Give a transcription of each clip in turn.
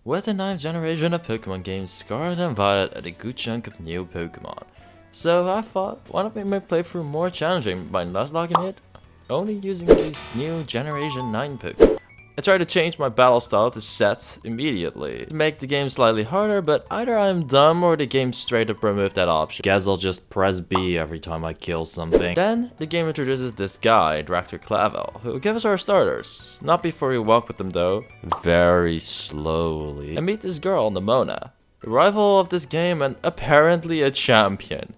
With the 9th generation of Pokemon games, Scarlet and Violet had a good chunk of new Pokemon. So I thought, why not make my playthrough more challenging by Nuzlocking it, only using these new Generation 9 Pokemon. I tried to change my battle style to set immediately, to make the game slightly harder, but either I'm dumb or the game straight up removed that option. Guess I'll just press B every time I kill something. Then, the game introduces this guy, Director Clavell, who gives us our starters. Not before we walk with them though, very slowly. And meet this girl, Nemona, the rival of this game and apparently a champion.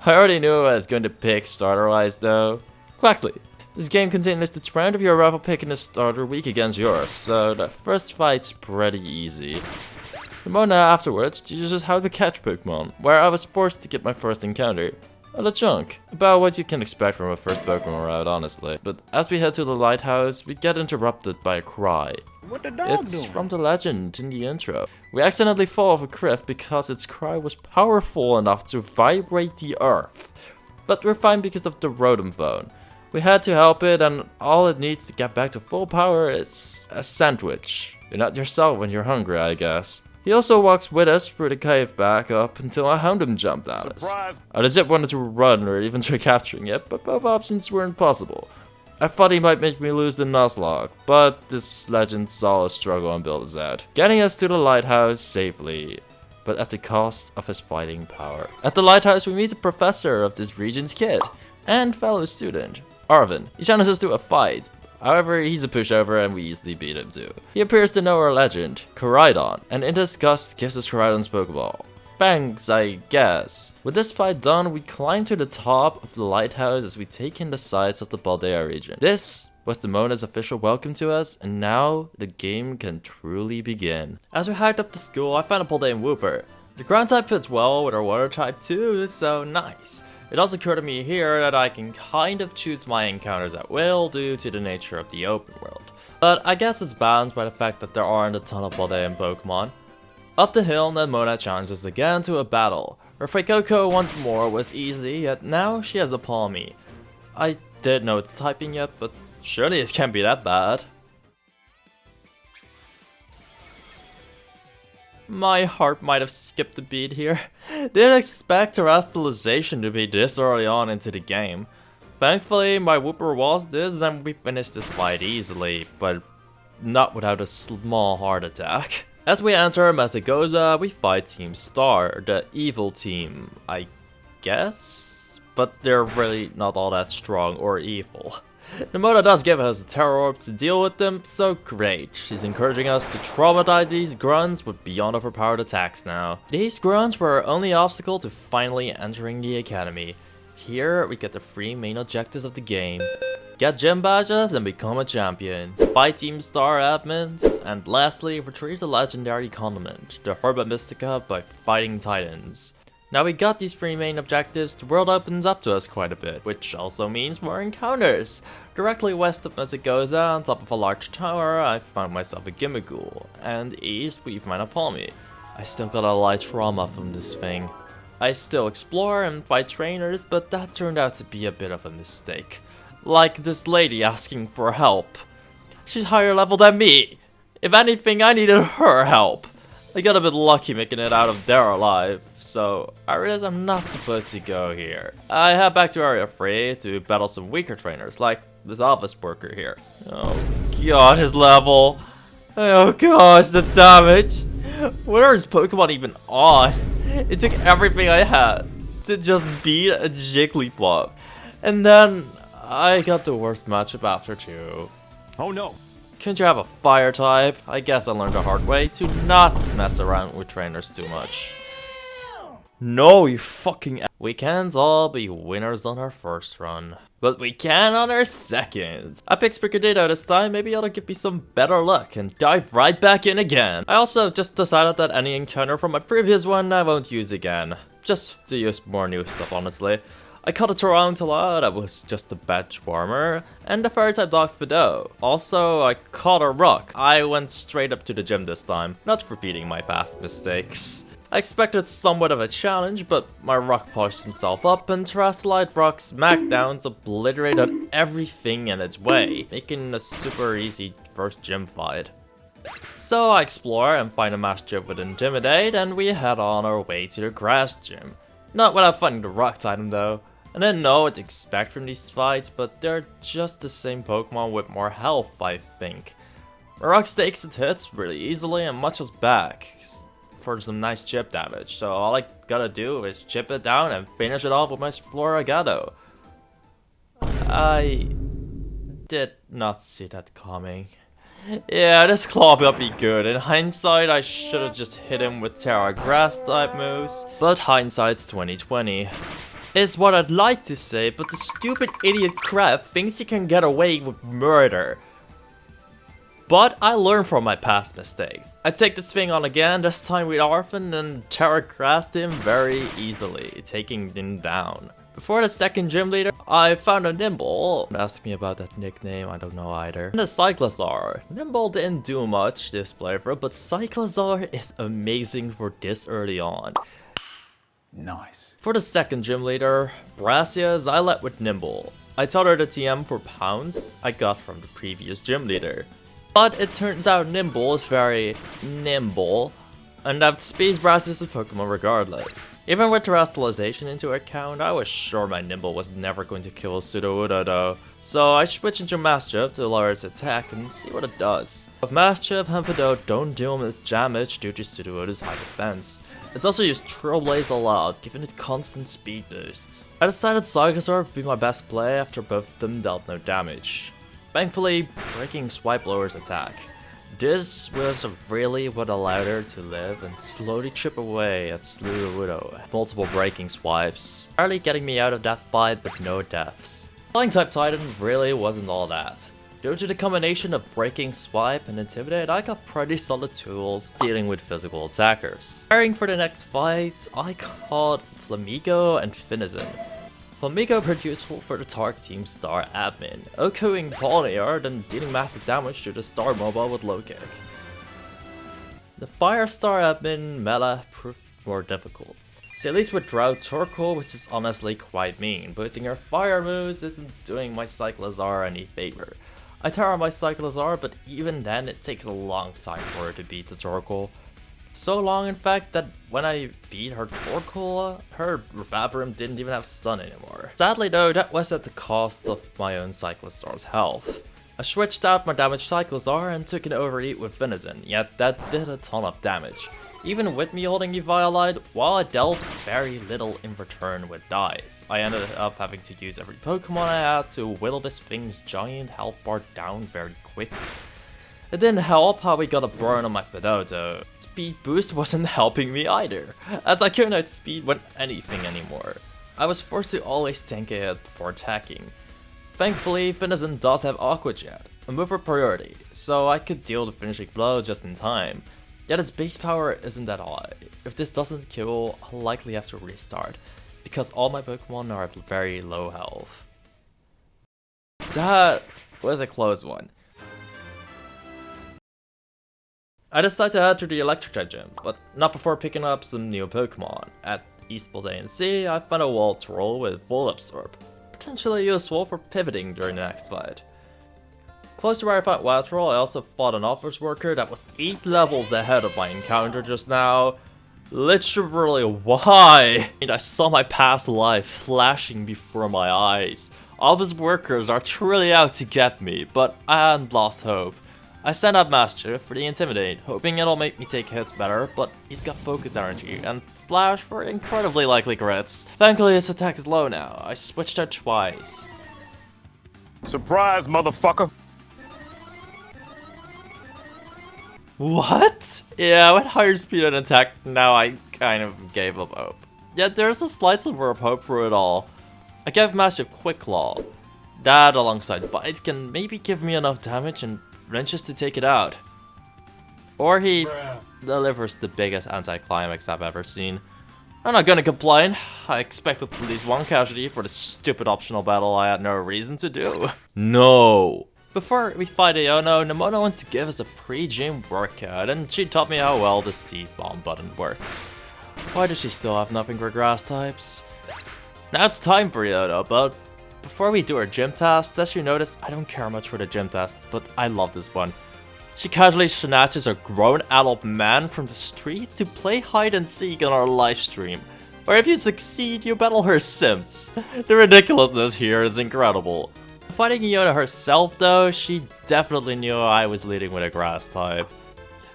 I already knew I was going to pick starter-wise though. Quickly. This game continues the trend of your rival picking a starter weak against yours, so the first fight's pretty easy. Nemona afterwards teaches us how to catch Pokemon, where I was forced to get my first encounter. A Lechonk. About what you can expect from a first Pokemon route, honestly. But as we head to the lighthouse, we get interrupted by a cry. What the dog It's doing? from the legend in the intro. We accidentally fall off a cliff because its cry was powerful enough to vibrate the earth. But we're fine because of the Rotom phone. We had to help it, and all it needs to get back to full power is a sandwich. You're not yourself when you're hungry, I guess. He also walks with us through the cave back up until a Houndoom jumped at us. I legit wanted to run or even try capturing it, but both options weren't possible. I thought he might make me lose the Nuzlocke, but this legend saw us struggle and build us out, getting us to the lighthouse safely, but at the cost of his fighting power. At the lighthouse we meet the professor of this region's kid, and fellow student, Arvin. He challenges us to a fight. However, he's a pushover and we easily beat him too. He appears to know our legend, Koraidon, and in disgust gives us Koraidon's Pokeball. Thanks, I guess. With this fight done, we climb to the top of the lighthouse as we take in the sights of the Paldean region. This was Nemona's official welcome to us, and now the game can truly begin. As we hiked up to school, I found a Paldean Wooper. The ground type fits well with our water type too, so nice. It also occurred to me here that I can kind of choose my encounters at will due to the nature of the open world. But I guess it's balanced by the fact that there aren't a ton of Paldean Pokemon. Up the hill, Nemona challenges again to a battle. Her Fuecoco once more was easy, yet now she has a Palmy. I didn't know its typing yet, but surely it can't be that bad. My heart might have skipped a beat here. Didn't expect Terrestrialization to be this early on into the game. Thankfully, my Wooper was this and we finished this fight easily, but not without a small heart attack. As we enter Mesagoza, we fight Team Star, the evil team, I guess? But they're really not all that strong or evil. Nemona does give us a Terror Orb to deal with them, so great. She's encouraging us to traumatize these grunts with beyond overpowered attacks now. These grunts were our only obstacle to finally entering the academy. Here we get the 3 main objectives of the game. Get gym badges and become a champion. Fight Team Star admins, and lastly retrieve the legendary condiment, the Herba Mystica, by fighting Titans. Now we got these 3 main objectives, the world opens up to us quite a bit, which also means more encounters. Directly west of Mesagoza, on top of a large tower, I found myself a Gimmighoul, and east we find a Palmy. I still got a light trauma from this thing. I still explore and fight trainers, but that turned out to be a bit of a mistake. Like this lady asking for help. She's higher level than me. If anything, I needed her help. I got a bit lucky making it out of there alive, so I realized I'm not supposed to go here. I head back to Area 3 to battle some weaker trainers, like this office worker here. Oh god, his level. Oh gosh, the damage. What are his Pokemon even on? It took everything I had to just beat a Jigglypuff. And then I got the worst matchup after too. Oh no. Couldn't you have a fire type? I guess I learned the hard way to not mess around with trainers too much. No, you fucking we can't all be winners on our first run. But we can on our second. I picked Sprigadito this time, maybe it'll give me some better luck and dive right back in again. I also just decided that any encounter from my previous one I won't use again. Just to use more new stuff, honestly. I caught a Tarantula that was just a batch warmer, and a fire-type dog Fido. Also, I caught a rock. I went straight up to the gym this time, not repeating my past mistakes. I expected somewhat of a challenge, but my rock polished himself up and Terrestrialite Rock's smackdowns obliterated everything in its way, making a super easy first gym fight. So I explore and find a mass gym with Intimidate, and we head on our way to the grass gym. Not without finding the rock item though. I didn't know what to expect from these fights, but they're just the same Pokemon with more health, I think. My rock takes its hits really easily and much us back for some nice chip damage, so all I gotta do is chip it down and finish it off with my Floragato. I did not see that coming. Yeah, this claw got me good. In hindsight, I should have just hit him with Terra Grass type moves, but hindsight's 2020. Is what I'd like to say, but the stupid idiot crab thinks he can get away with murder. But I learned from my past mistakes. I take this thing on again, this time with Arvin, and Terra Grassed him very easily, taking him down. Before the second gym leader, I found a Nimble. Don't ask me about that nickname, I don't know either. And a Cyclizar. Nimble didn't do much this playthrough, but Cyclizar is amazing for this early on. Nice. For the second gym leader, Brassias, I let with Nimble. I taught her the TM for Pounce I got from the previous gym leader. But it turns out Nimble is very nimble, and outspeeds Brassias' Pokemon regardless. Even with Terrestrialization into account, I was sure my Nimble was never going to kill Sudowoodo though, so I switched into Mischief to lower its attack and see what it does. With Mischief, Hemphido don't deal much damage due to Sudowoodo's high defense. It's also used Trailblaze a lot, giving it constant speed boosts. I decided Cyclizar would be my best play after both of them dealt no damage. Thankfully, Breaking Swipe lowers attack. This was really what allowed her to live and slowly chip away at Sudowoodo. Multiple breaking swipes, barely getting me out of that fight with no deaths. Flying type Titan really wasn't all that. Due to the combination of breaking swipe and intimidate, I got pretty solid tools dealing with physical attackers. Preparing for the next fights, I caught Flamigo and Finizen. Flamigo proved useful for the Tark Team Star admin, OHKOing Pawniard and dealing massive damage to the Star Mobile with low kick. The Fire Star admin Mela proved more difficult. She leads with Drought Torkoal, which is honestly quite mean. Boosting her fire moves isn't doing my Cyclizar any favor. I Terra my Cyclizar, but even then it takes a long time for her to beat the Torkoal. So long in fact that when I beat her Torkoal, her Revavrim didn't even have stun anymore. Sadly though, that was at the cost of my own Cyclizar's health. I switched out my damaged Cyclizar and took an overeat with Finizen, yet that did a ton of damage. Even with me holding Eviolite, while I dealt very little in return with Dive, I ended up having to use every Pokemon I had to whittle this thing's giant health bar down very quickly. It didn't help how we got a burn on my Fidough though. Speed boost wasn't helping me either, as I couldn't outspeed with anything anymore. I was forced to always tank a hit before attacking. Thankfully, Finizen does have Aqua Jet, a move for priority, so I could deal the finishing blow just in time. Yet its base power isn't that high. If this doesn't kill, I'll likely have to restart, because all my Pokemon are at very low health. That was a close one. I decided to head to the Electric Gym, but not before picking up some new Pokemon. At East Paldean Sea, I found a Waltroll with Full Absorb, potentially useful for pivoting during the next fight. Close to where I fought Waltroll, I also fought an Office Worker that was 8 levels ahead of my encounter just now. Literally, why? I saw my past life flashing before my eyes. Office Workers are truly out to get me, but I hadn't lost hope. I sent out Mischief for the Intimidate, hoping it'll make me take hits better, but he's got Focus Energy and Slash for incredibly likely crits. Thankfully his attack is low now. I switched out twice. Surprise, motherfucker! What? Yeah, with higher speed and attack, now I kind of gave up hope. Yet there's a slight sliver of hope through it all. I gave Mischief Quick Claw. That alongside Bite can maybe give me enough damage and wrenches to take it out. Or he delivers the biggest anticlimax I've ever seen. I'm not gonna complain. I expected at least one casualty for the stupid optional battle I had no reason to do. No! Before we fight Iono, Nemona wants to give us a pre-gym workout, and she taught me how well the Seed Bomb button works. Why does she still have nothing for grass types? Now it's time for Iono, but before we do our gym test, as you notice, I don't care much for the gym test, but I love this one. She casually snatches a grown adult man from the street to play hide and seek on our live stream, where if you succeed, you battle her sims. The ridiculousness here is incredible. Fighting Iona herself though, she definitely knew I was leading with a grass type.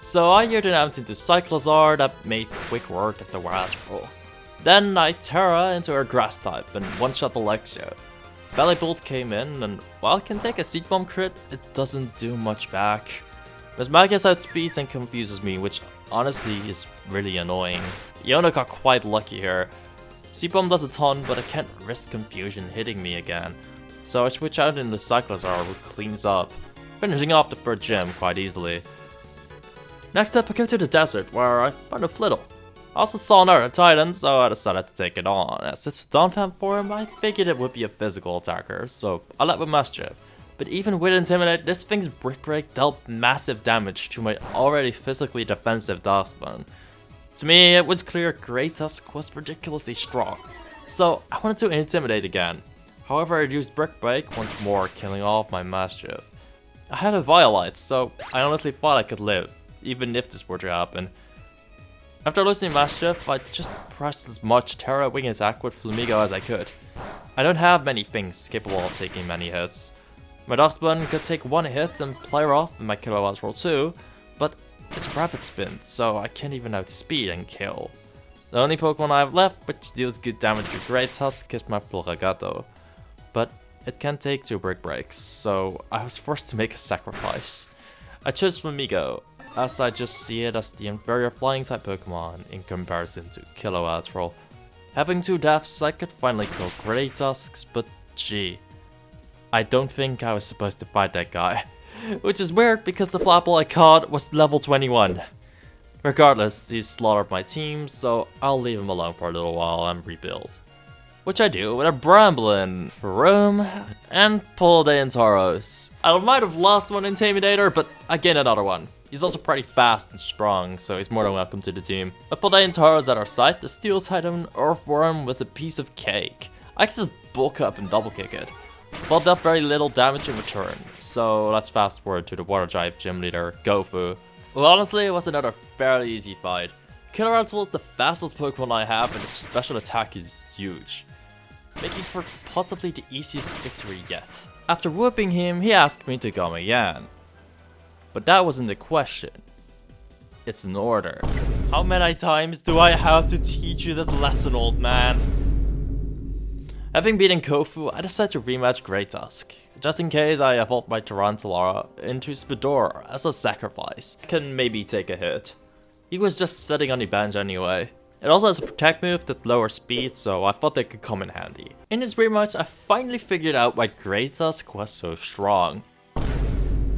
So I geared it out into Cyclozar that made quick work of the grass roll. Then I Terra into her grass type and one-shot the Lexio. Belly Bolt came in, and while it can take a Seed Bomb crit, it doesn't do much back. Miss Magius outspeeds and confuses me, which honestly is really annoying. Iona got quite lucky here. Seed Bomb does a ton, but I can't risk confusion hitting me again. So I switch out into Cyclozar, who cleans up, finishing off the third gym quite easily. Next up I go to the desert, where I find a Flittle. I also saw another Titan, so I decided to take it on. As it's a Dawnfam form, I figured it would be a physical attacker, so I led with Mischief. But even with Intimidate, this thing's Brick Break dealt massive damage to my already physically defensive Darkspawn. To me, it was clear Great Tusk was ridiculously strong, so I wanted to Intimidate again. However, I used Brick Break once more, killing off my Mischief. I had a Violite, so I honestly thought I could live, even if this were to happen. After losing Mischief, I just pressed as much Terra Wing attack with Flamigo as I could. I don't have many things capable of taking many hits. My Darkspawn could take one hit and play her off in my Kilowatt roll too, but it's Rapid Spin, so I can't even outspeed and kill. The only Pokemon I have left which deals good damage to Great Tusk is my Floragato, but it can take 2 Brick Breaks, so I was forced to make a sacrifice. I chose Flamigo, as I just see it as the inferior flying type Pokemon in comparison to Kilowatt roll. Having 2 deaths, I could finally kill Great Tusks, but gee, I don't think I was supposed to fight that guy. Which is weird because the Flapple I caught was level 21. Regardless, he slaughtered my team, so I'll leave him alone for a little while and rebuild. Which I do with a Bramblin, Room, and Paldean Tauros. I might have lost one Intimidator, but I gained another one. He's also pretty fast and strong, so he's more than welcome to the team. With Paldean Tauros at our side, the Steel Titan Earthworm was a piece of cake. I could just bulk up and double kick it. But dealt very little damage in return, so let's fast forward to the Water Drive gym leader, Gofu. Well, honestly, it was another fairly easy fight. Killer Rattle is the fastest Pokemon I have, and its special attack is huge, making for possibly the easiest victory yet. After whooping him, he asked me to come again. But that wasn't the question. It's an order. How many times do I have to teach you this lesson, old man? Having beaten Kofu, I decided to rematch Great Tusk. Just in case I evolved my Tarantulara into Spidor as a sacrifice. I can maybe take a hit. He was just sitting on the bench anyway. It also has a protect move that lowers speed, so I thought they could come in handy. In this rematch, I finally figured out why Great Tusk was so strong.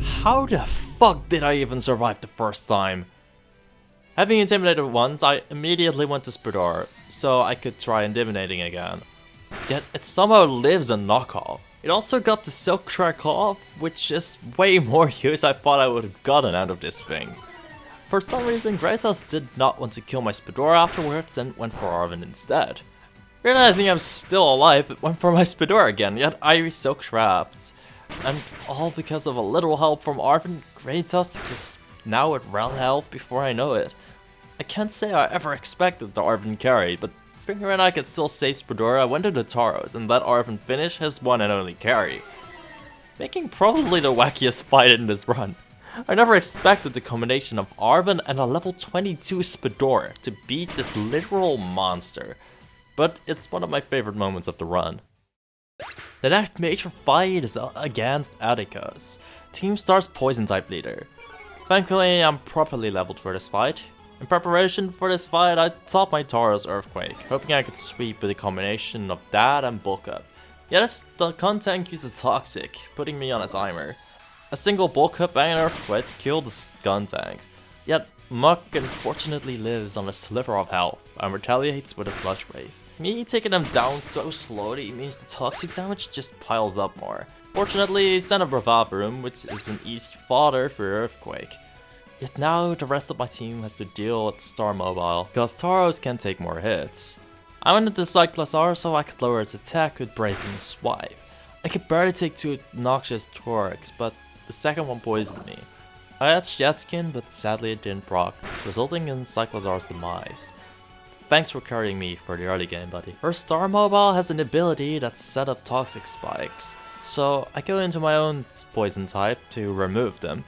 How the fuck did I even survive the first time? Having intimidated once, I immediately went to Spidor, so I could try intimidating again. Yet it somehow lives a knockoff. It also got the Silk Track off, which is way more use I thought I would have gotten out of this thing. For some reason, Great Tusk did not want to kill my Spidor afterwards and went for Arvin instead. Realizing I'm still alive, it went for my Spidor again, yet I Silk Trapped. And all because of a little help from Arvin, Great Tusk is now at rel health before I know it. I can't say I ever expected the Arvin carry, but figuring I could still save Spidor, I went to the Tauros and let Arvin finish his one and only carry, making probably the wackiest fight in this run. I never expected the combination of Arvin and a level 22 Spidor to beat this literal monster, but it's one of my favorite moments of the run. The next major fight is against Atticus, Team Star's Poison type leader. Thankfully, I'm properly leveled for this fight. In preparation for this fight, I taught my Tauros Earthquake, hoping I could sweep with a combination of that and bulk up. Yet the content uses Toxic, putting me on his Imer. A single bulk up and an Earthquake killed the Skuntank. Yet Muck unfortunately lives on a sliver of health and retaliates with a Sludge Wave. Me taking them down so slowly means the toxic damage just piles up more. Fortunately, he sent a Bravavoom, which is an easy fodder for Earthquake. Yet now the rest of my team has to deal with the Star Mobile, because Tauros can take more hits. I went into Cyclozar so I could lower its attack with Breaking Swipe. I could barely take 2 noxious Torx, but the second one poisoned me. I had Shetskin, but sadly it didn't proc, resulting in Cyclozar's demise. Thanks for carrying me for the early game, buddy. Her Star Mobile has an ability that set up toxic spikes, so I go into my own poison type to remove them.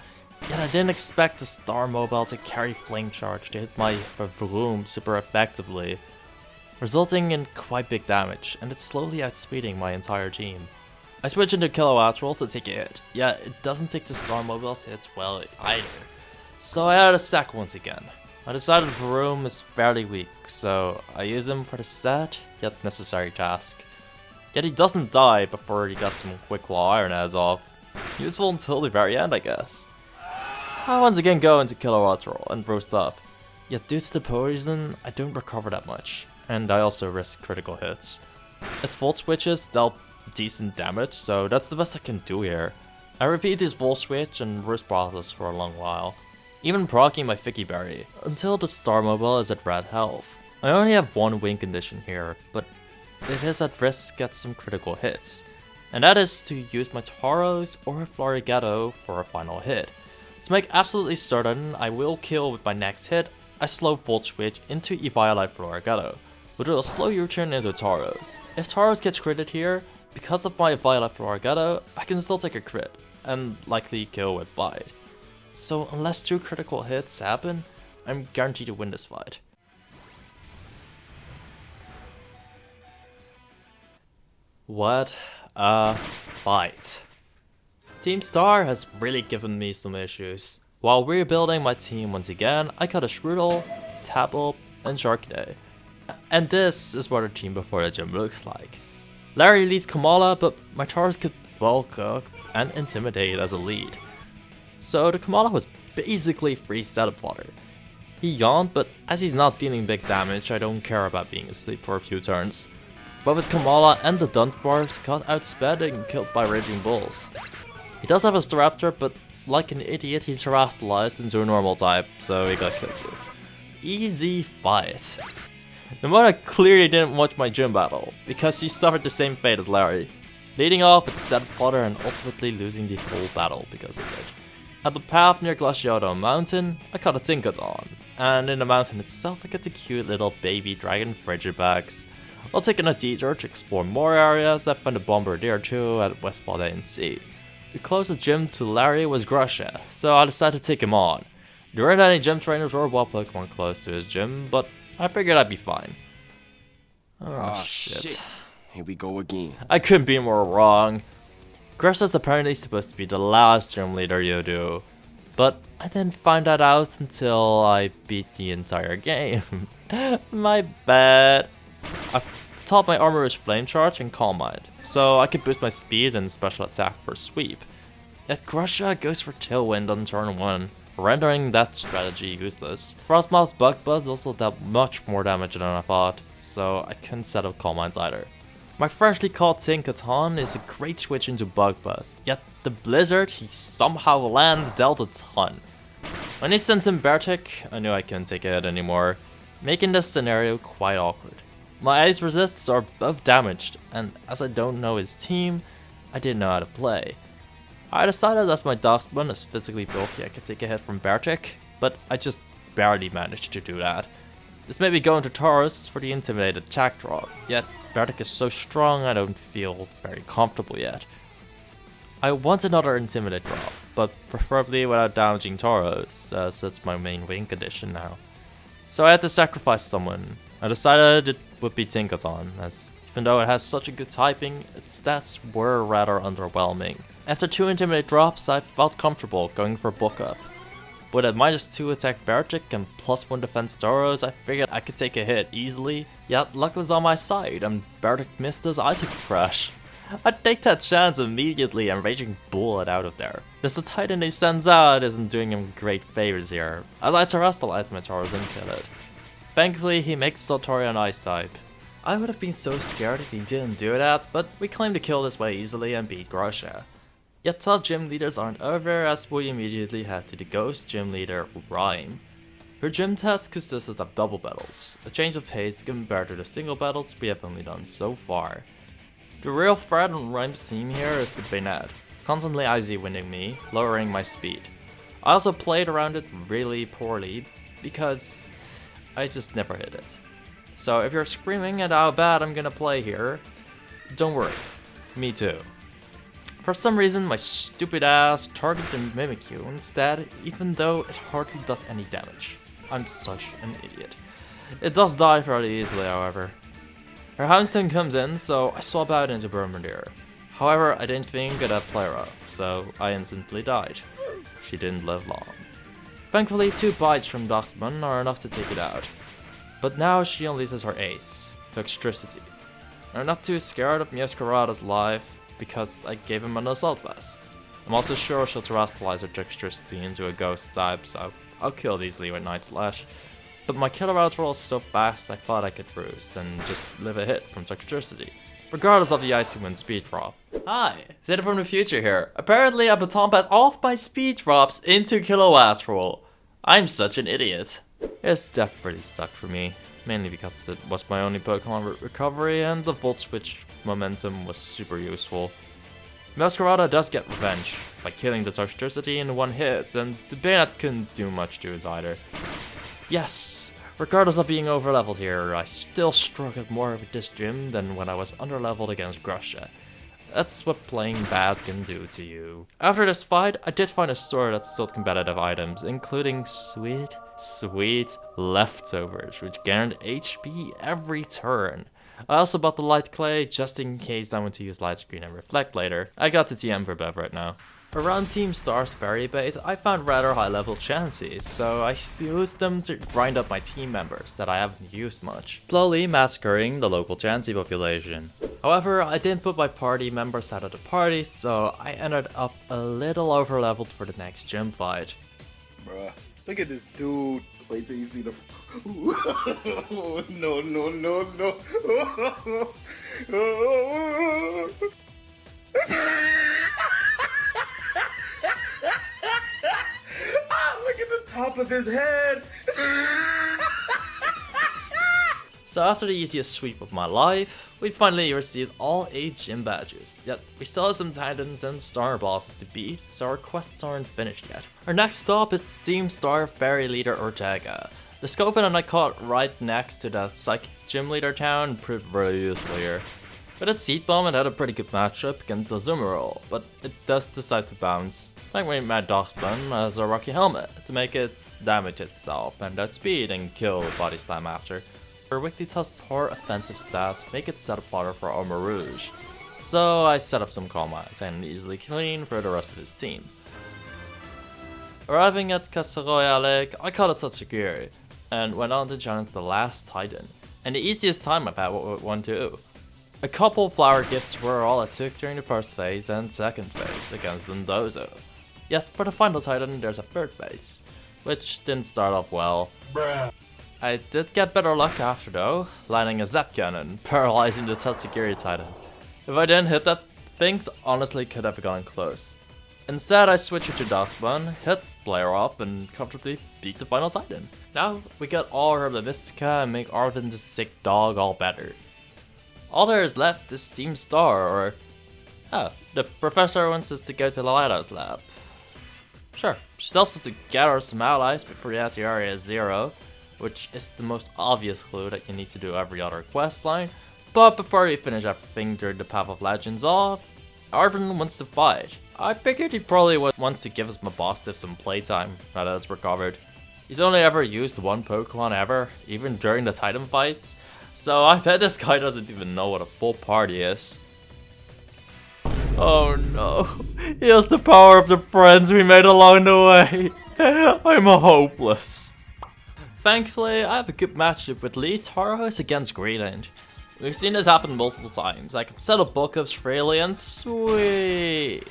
Yet I didn't expect the Star Mobile to carry Flame Charge to hit my Vroom super effectively, resulting in quite big damage, and it's slowly outspeeding my entire team. I switch into Kilowatt to take a hit, yet it doesn't take the Star Mobile's hits well either, so I added a sack once again. I decided Vroom is fairly weak, so I use him for the sad yet necessary task. Yet he doesn't die before he got some quick claw iron heads off. Useful until the very end, I guess. I once again go into Kilowatt and roast up, yet due to the poison, I don't recover that much, and I also risk critical hits. Its Volt Switches dealt decent damage, so that's the best I can do here. I repeat this Volt Switch and roast process for a long while, even proccing my Ficky Berry, until the Star Mobile is at red health. I only have one win condition here, but it is at risk at some critical hits, and that is to use my Tauros or Florigetto for a final hit. To make absolutely certain I will kill with my next hit, I slow Volt Switch into Eviolite Florigetto, which will slow your turn into Tauros. If Tauros gets critted here, because of my Eviolite Florigetto, I can still take a crit, and likely kill with Bite. So unless 2 critical hits happen, I'm guaranteed to win this fight. What a fight. Team Star has really given me some issues. While rebuilding my team once again, I cut a Shroodle, Tapple, and Sharkday. And this is what our team before the gym looks like. Larry leads Kamala, but my Tauros could bulk up and intimidate as a lead. So the Kamala was basically free setup fodder. He yawned, but as he's not dealing big damage, I don't care about being asleep for a few turns. But with Kamala and the Dunsparks got outsped and killed by Raging Bulls. He does have a Staraptor, but like an idiot he terrestrialized into a normal type, so he got killed too. Easy fight. Namona clearly didn't watch my gym battle, because she suffered the same fate as Larry, leading off with setup fodder and ultimately losing the whole battle because of it. At the path near Glaciato Mountain, I caught a Tinkaton, and in the mountain itself I get the cute little baby dragon Frigibax. While taking a detour to explore more areas, I found a Bombardier too at West Paldean Sea. The closest gym to Larry was Grusha, so I decided to take him on. There weren't any gym trainers or wild Pokemon close to his gym, but I figured I'd be fine. Oh shit. Here we go again. I couldn't be more wrong. Grusha's apparently supposed to be the last gym leader you do, but I didn't find that out until I beat the entire game. My bad. I taught my armor is Flame Charge and Calm Mind, so I could boost my speed and special attack for sweep. Yet Grusha goes for Tailwind on turn 1, rendering that strategy useless. Frostmoth's Bug Buzz also dealt much more damage than I thought, so I couldn't set up Calm Minds either. My freshly caught Tinkaton is a great switch into Bug Buzz, yet the Blizzard he somehow lands dealt a ton. When he sent in Beartic, I knew I couldn't take a hit anymore, making this scenario quite awkward. My Ice Resists are both damaged, and as I don't know his team, I didn't know how to play. I decided as my Darkspawn is physically bulky I could take a hit from Beartic, but I just barely managed to do that. This made me go into Tauros for the intimidated attack drop, yet Beartic is so strong I don't feel very comfortable yet. I want another Intimidate drop, but preferably without damaging Tauros, as it's my main win condition now. So I had to sacrifice someone. I decided it would be Tinkaton, as even though it has such a good typing, its stats were rather underwhelming. After 2 Intimidate drops, I felt comfortable going for Book Up. With a -2 attack Beartic and +1 defense Tauros, I figured I could take a hit easily, yet luck was on my side and Beartic missed his Icicle Crash. I'd take that chance immediately and Raging Bull it out of there. As the Titan he sends out isn't doing him great favors here, as I terrestrialize my Tauros and kill it. Thankfully he makes Sotorian Ice type. I would have been so scared if he didn't do that, but we claimed to kill this way easily and beat Grusha. Yet tough gym leaders aren't over, as we immediately head to the ghost gym leader, Rhyme. Her gym test consisted of double battles, a change of pace compared to the single battles we have only done so far. The real threat on Rhyme's team here is the Bayonet, constantly IZ winning me, lowering my speed. I also played around it really poorly because I just never hit it. So if you're screaming at how bad I'm gonna play here, don't worry, me too. For some reason my stupid ass targeted the Mimikyu instead, even though it hardly does any damage. I'm such an idiot. It does die fairly easily, however. Her Houndstone comes in, so I swap out into Bombardier. However, I didn't think I'd play her off, so I instantly died. She didn't live long. Thankfully, 2 bites from Dachsman are enough to take it out. But now she unleashes her ace, Toxtricity. I'm not too scared of Meowscarada's life, because I gave him an Assault Vest. I'm also sure she'll terrestrialize her Toxtricity into a Ghost type, so I'll kill it easily with Night Slash. But my killer outro is so fast I thought I could roost and just live a hit from Toxtricity, regardless of the Icy Wind speed drop. Hi, Zeta from the future here. Apparently I baton pass off my speed drops into Kilowattrol. I'm such an idiot. This death really sucked for me, mainly because it was my only Pokemon recovery and the Volt Switch momentum was super useful. Meowscarada does get revenge by killing the Toxtricity in one hit, and the Bayonet couldn't do much to it either. Yes, regardless of being overleveled here, I still struggled more with this gym than when I was underleveled against Grusha. That's what playing bad can do to you. After this fight, I did find a store that sold competitive items, including sweet leftovers, which gained HP every turn. I also bought the light clay just in case I want to use light screen and reflect later. I got the TM for Bev right now. Around Team Star's Fairy Bait, I found rather high level chances, so I used them to grind up my team members that I haven't used much, slowly massacring the local Chansey population. However, I didn't put my party members out of the party, so I ended up a little overleveled for the next gym fight. Bruh, look at this dude. Wait till you see the... no. Look at the top of his head. So after the easiest sweep of my life, we finally received all 8 gym badges, yet we still have some titans and star bosses to beat, so our quests aren't finished yet. Our next stop is the Team Star Fairy Leader Ortega. The Scovenon I caught right next to the Psychic Gym Leader town proved very useful here. With its Seed Bomb, it had a pretty good matchup against the Azumarill, but it does decide to bounce. Thankfully, my Dachsman has a Rocky Helmet to make it damage itself and outspeed and kill Body Slam after. Her Wigglytuff's poor offensive stats make it set up fodder for Armor Rouge, so I set up some commands and easily clean for the rest of his team. Arriving at Casa Royale, I caught a Tatsugiri, and went on to challenge the last Titan, and the easiest time I've had with one too. A couple flower gifts were all it took during the first phase and second phase against Dondozo. Yet for the final Titan there's a third phase, which didn't start off well. Bruh. I did get better luck after though, landing a Zap Cannon, paralyzing the Tatsugiri Titan. If I didn't hit that, things honestly could have gone close. Instead I switched it to Dachsman, hit player off and comfortably beat the final Titan. Now we got all Herba Mystica and make Arvin the sick dog all better. All there is left is Team Star, or... oh, the professor wants us to go to the Lighthouse Lab. Sure, she tells us to gather some allies before the area is 0, which is the most obvious clue that you need to do every other quest line, but before you finish everything during the Path of Legends off, Arvin wants to fight. I figured he probably wants to give us Mabosstiff some playtime now that it's recovered. He's only ever used one Pokemon ever, even during the Titan fights, so I bet this guy doesn't even know what a full party is. Oh no, he has the power of the friends we made along the way. I'm hopeless. Thankfully, I have a good matchup with Lee Tauros against Greenland. We've seen this happen multiple times. I can settle bulk ups freely and sweet.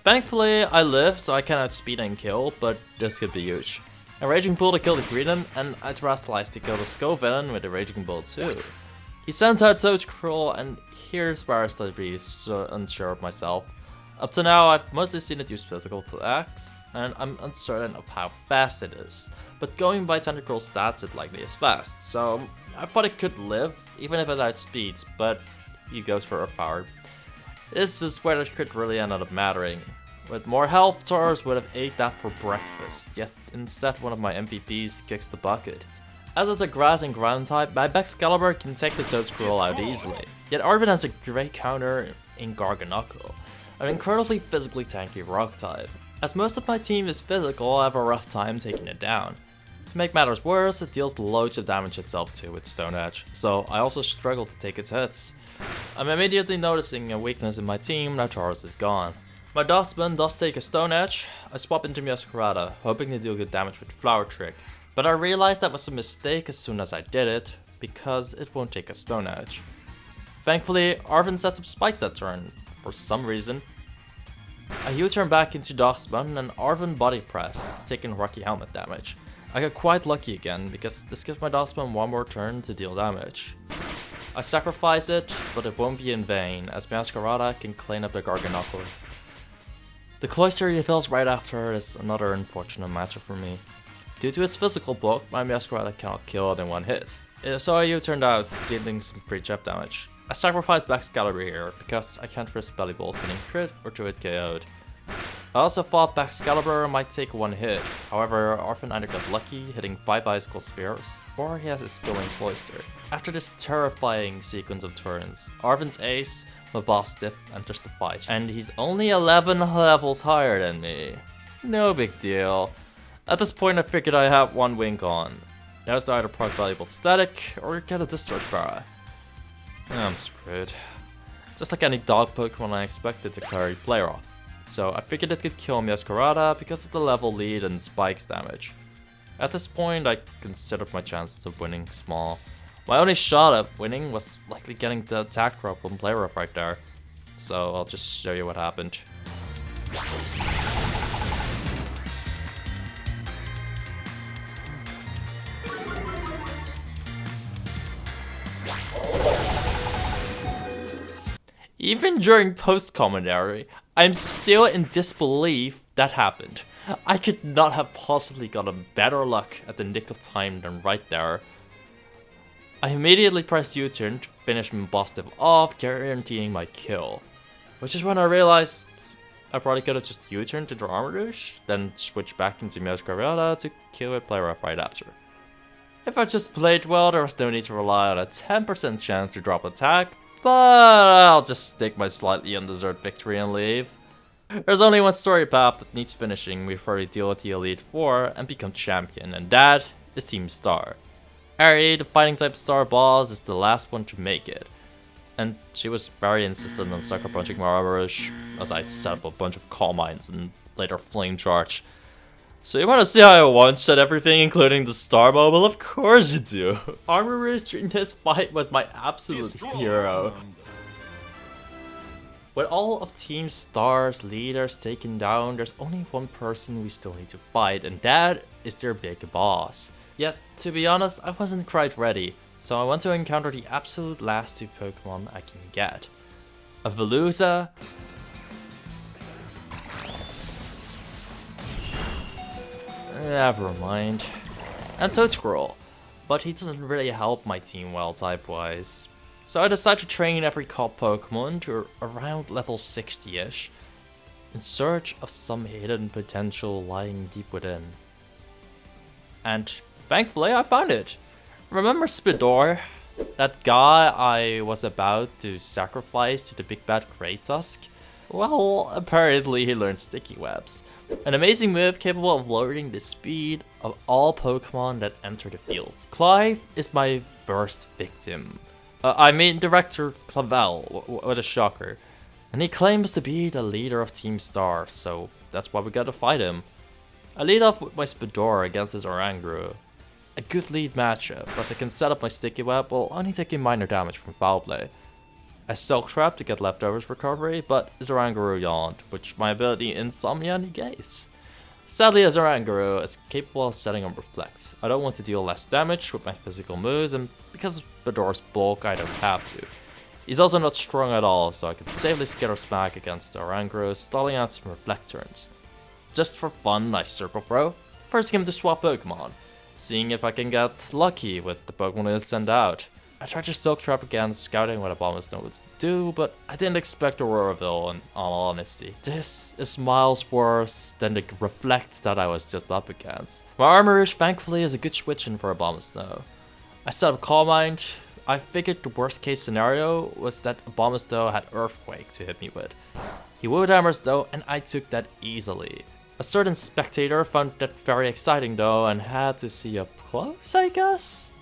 Thankfully, I live so I can outspeed and kill, but this could be huge. A Raging Bull to kill the Greenland, and I terrestrialize to kill the Scovenon with a Raging Bull too. He sends out Toadcruel, and here's where I start to be so unsure of myself. Up to now, I've mostly seen it use physical attacks, and I'm uncertain of how fast it is. But going by Tentacruel stats, it likely is fast, so I thought it could live, even if it outspeeds, but he goes for a power. This is where the crit really ended up mattering. With more health, Taurus would have ate that for breakfast, yet instead one of my MVPs kicks the bucket. As it's a grass and ground type, my Excalibur can take the Toadscroll out easily, yet Arvin has a great counter in Garganacl, an incredibly physically tanky rock type. As most of my team is physical, I have a rough time taking it down. To make matters worse, it deals loads of damage itself too with Stone Edge, so I also struggle to take its hits. I'm immediately noticing a weakness in my team now Taurus is gone. My Dustman does take a Stone Edge. I swap into Masquerada, hoping to deal good damage with Flower Trick. But I realized that was a mistake as soon as I did it, because it won't take a Stone Edge. Thankfully, Arvin sets up spikes that turn, for some reason. I U-turn back into Dustman and Arvin body pressed, taking Rocky Helmet damage. I got quite lucky again, because this gives my Dustman one more turn to deal damage. I sacrifice it, but it won't be in vain, as Masquerada can clean up the Garganacl. The Cloister reveals right after is another unfortunate matchup for me. Due to its physical bulk, my Masquerada cannot kill it in one hit, so I U-turned out, dealing some free chip damage. I sacrificed Excalibur here, because I can't risk Belly Bolt getting crit or to it KO'd. I also thought Excalibur might take one hit, however Arvin either got lucky hitting 5 Icicle Spears, or he has a skill in Cloister. After this terrifying sequence of turns, Arvin's ace, my boss Stiff, enters the fight, and he's only 11 levels higher than me. No big deal. At this point I figured I had one wink on. Now it's to either proc Valuable Static, or get a Discharge Para. I'm screwed. Just like any dog Pokemon, I expected to carry Player off. So I figured it could kill Masquerada because of the level lead and spikes damage. At this point I considered my chances of winning small. My only shot at winning was likely getting the attack drop on Player off right there. So I'll just show you what happened. Even during post-commentary, I'm still in disbelief that happened. I could not have possibly gotten better luck at the nick of time than right there. I immediately pressed U-turn to finish my boss div off, guaranteeing my kill. Which is when I realized I probably could have just U-turned to draw Armor Rouge, then switch back into Masquerada to kill a player up right after. If I just played well, there was no need to rely on a 10% chance to drop attack, but I'll just stick my slightly undeserved victory and leave. There's only one story path that needs finishing before we deal with the Elite Four and become champion, and that is Team Star. Ari, the fighting type star boss, is the last one to make it. And she was very insistent on sucker punching my Armor Rouge as I set up a bunch of Calm Mines and later Flame Charge. So you want to see how I one-shot everything, including the Star Mobile? Of course you do! Armor Rouge during this fight was my absolute hero. With all of Team Star's leaders taken down, there's only one person we still need to fight, and that is their big boss. Yet, to be honest, I wasn't quite ready, so I want to encounter the absolute last two Pokemon I can get. A Veluza never mind. And Toadscroll, but he doesn't really help my team well type-wise. So I decided to train every cop Pokemon to around level 60-ish, in search of some hidden potential lying deep within. And thankfully I found it! Remember Spidor? That guy I was about to sacrifice to the big bad Great Tusk? Well, apparently he learned Sticky Webs. An amazing move capable of lowering the speed of all Pokemon that enter the field. Clive is my first victim. I mean Director Clavell, what a shocker. And he claims to be the leader of Team Star, so that's why we gotta fight him. I lead off with my Spidor against his Oranguru. A good lead matchup, as I can set up my Sticky Web while only taking minor damage from Foul Play. I Silk Trap to get leftovers recovery, but his Oranguru yawned, which my ability Insomnia negates. Sadly, his Oranguru is capable of setting on Reflect. I don't want to deal less damage with my physical moves, and because of Spidor's bulk, I don't have to. He's also not strong at all, so I can safely Skitter Smack against the Oranguru, stalling out some Reflect turns. Just for fun, I Circle Throw, forcing him to swap Pokemon, seeing if I can get lucky with the Pokemon he'll send out. I tried to Silk Trap again, scouting what Abomasnow would do, but I didn't expect a Roarville in all honesty. This is miles worse than the Reflect that I was just up against. My Armor thankfully is a good switch in for Abomasnow. I set up Calm Mind. I figured the worst case scenario was that Abomasnow had Earthquake to hit me with. He would hammers though, and I took that easily. A certain spectator found that very exciting though, and had to see up close, I guess?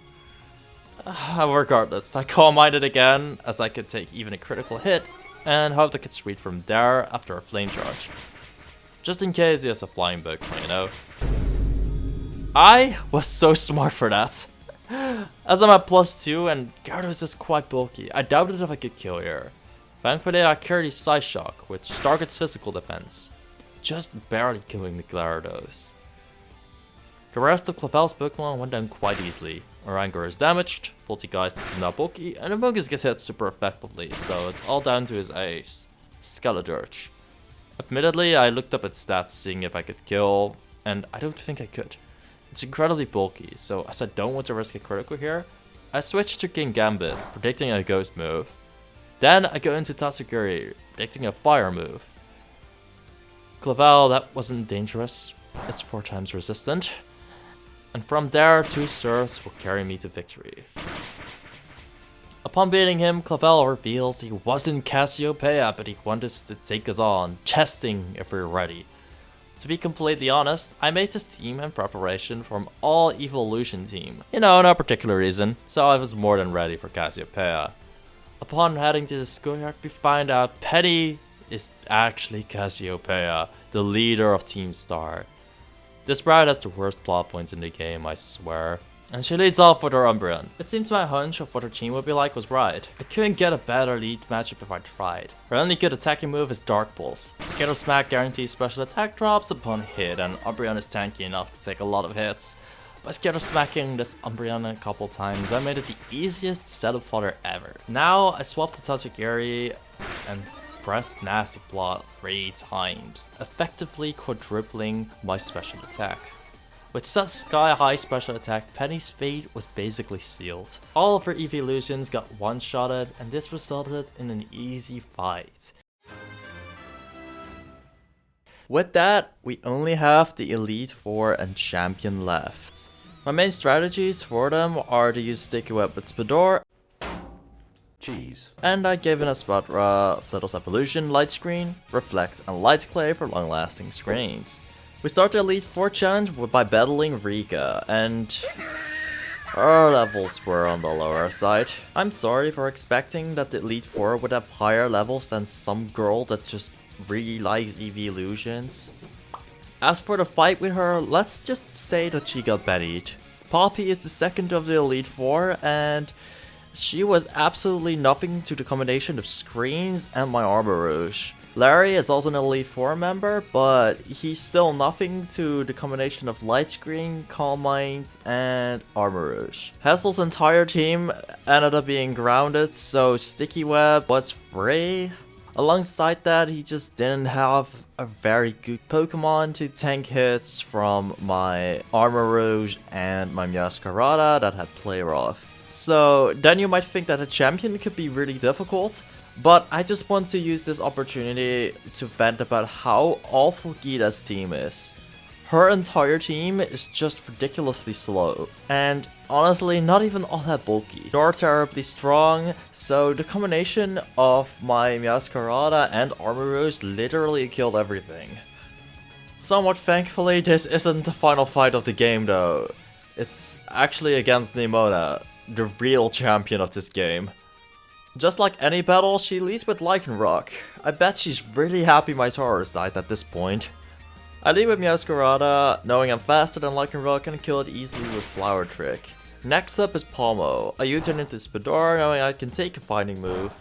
Regardless, I Calm Minded again, as I could take even a critical hit, and hoped I could sweep from there after a Flame Charge. Just in case he has a Flying Pokémon, you know? I was so smart for that. As I'm at +2 and Gyarados is quite bulky, I doubted if I could kill here. Thankfully I carried Side Shock, which targets physical defense, just barely killing the Gyarados. The rest of Clavell's Pokemon went down quite easily. Orangor is damaged, Poltegeist is now bulky, and Amogus gets hit super effectively, so it's all down to his ace, Skeledirge. Admittedly, I looked up its stats seeing if I could kill, and I don't think I could. It's incredibly bulky, so as I don't want to risk a critical here, I switch to King Gambit, predicting a ghost move. Then I go into Tatsugiri, predicting a fire move. Clavell, that wasn't dangerous, it's 4 times resistant. And from there, 2 serves will carry me to victory. Upon beating him, Clavell reveals he wasn't Cassiopeia, but he wanted to take us on, testing if we're ready. To be completely honest, I made this team in preparation from all Evolution team. You know, no particular reason, so I was more than ready for Cassiopeia. Upon heading to the schoolyard, we find out Penny is actually Cassiopeia, the leader of Team Star. This bride has the worst plot points in the game, I swear. And she leads off with her Umbreon. It seems my hunch of what her team would be like was right. I couldn't get a better lead matchup if I tried. Her only good attacking move is Dark Pulse. Skitter Smack guarantees special attack drops upon hit, and Umbreon is tanky enough to take a lot of hits. By Skitter Smacking this Umbreon a couple times, I made it the easiest setup fodder ever. Now I swapped the Tatsugiri and pressed Nasty Plot 3 times, effectively quadrupling my special attack. With such sky-high special attack, Penny's fate was basically sealed. All of her evolutions got one-shotted, and this resulted in an easy fight. With that, we only have the Elite Four and Champion left. My main strategies for them are to use Sticky Web with Spador, Cheese. and I gave in a Spadra, Flittle's Evolution, Light Screen, Reflect, and Light Clay for long-lasting screens. We start the Elite Four challenge by battling Rika, and our levels were on the lower side. I'm sorry for expecting that the Elite Four would have higher levels than some girl that just really likes evolutions. As for the fight with her, let's just say that she got bodied. Poppy is the second of the Elite Four, and she was absolutely nothing to the combination of screens and my Armor Rouge. Larry is also an Elite Four member, but he's still nothing to the combination of Light Screen, Calm Mind, and Armor Rouge. Hassel's entire team ended up being grounded, so Sticky Web was free. Alongside that, he just didn't have a very good Pokemon to tank hits from my Armor Rouge and my Meowscarada that had Play Rough. So then you might think that a champion could be really difficult, but I just want to use this opportunity to vent about how awful Gita's team is. Her entire team is just ridiculously slow, and honestly not even all that bulky, nor terribly strong, so the combination of my Meowscarada and Armor Rouge literally killed everything. Somewhat thankfully, this isn't the final fight of the game though. It's actually against Nimona, the real champion of this game. Just like any battle, she leads with Lycanroc. I bet she's really happy my Taurus died at this point. I lead with Meowscarada, knowing I'm faster than Lycanroc and kill it easily with Flower Trick. Next up is Palmo. I U-turn into Spador, knowing I can take a fighting move.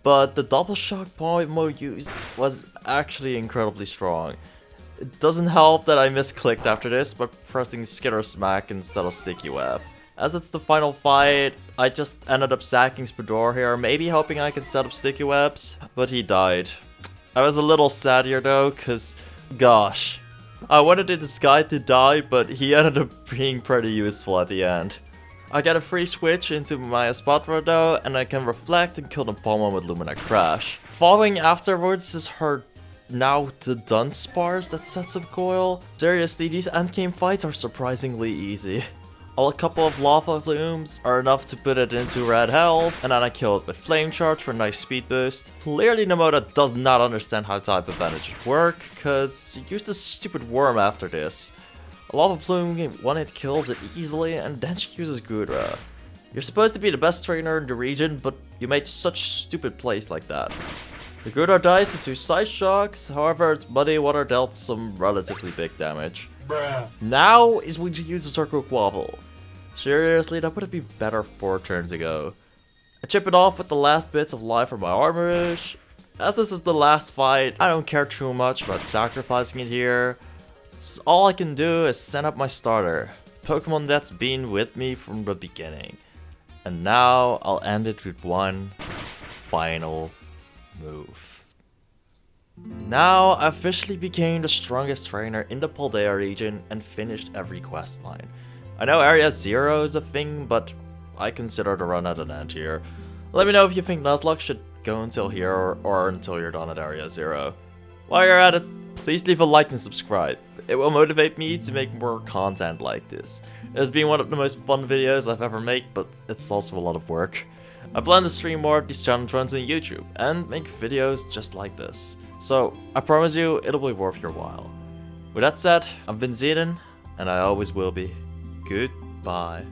But the double shock Palmo used was actually incredibly strong. It doesn't help that I misclicked after this by pressing Skitter Smack instead of Sticky Web. As it's the final fight, I just ended up sacking Spador here, maybe hoping I could set up Sticky Webs, but he died. I was a little sad here though, cause gosh, I wanted this guy to die, but he ended up being pretty useful at the end. I get a free switch into my Espatra though, and I can reflect and kill the Pokémon with Lumina Crash. Following afterwards is her now the Dunsparce that sets up Coil. Seriously, these endgame fights are surprisingly easy. A couple of lava flumes are enough to put it into red health, and then I kill it with Flame Charge for a nice speed boost. Clearly Nomota does not understand how type advantages work, cause he used this stupid worm after this. A lava plume one-hit kills it easily, and then she uses Gudra. You're supposed to be the best trainer in the region, but you made such stupid plays like that. The Gudra dies to 2 Side Shocks, however its Muddy Water dealt some relatively big damage. Bruh. Now is when you use the Turco Quavel. Seriously, that would have been better 4 turns ago. I chip it off with the last bits of life from my Armorish. As this is the last fight, I don't care too much about sacrificing it here. So all I can do is send up my starter, Pokemon that's been with me from the beginning. And now I'll end it with one final move. Now I officially became the strongest trainer in the Paldea region and finished every quest line. I know Area 0 is a thing, but I consider the run at an end here. Let me know if you think Nuzlocke should go until here or until you're done at Area 0. While you're at it, please leave a like and subscribe. It will motivate me to make more content like this. It has been one of the most fun videos I've ever made, but it's also a lot of work. I plan to stream more of these challenge runs on YouTube and make videos just like this. So I promise you it'll be worth your while. With that said, I've been Zeden, and I always will be. Goodbye.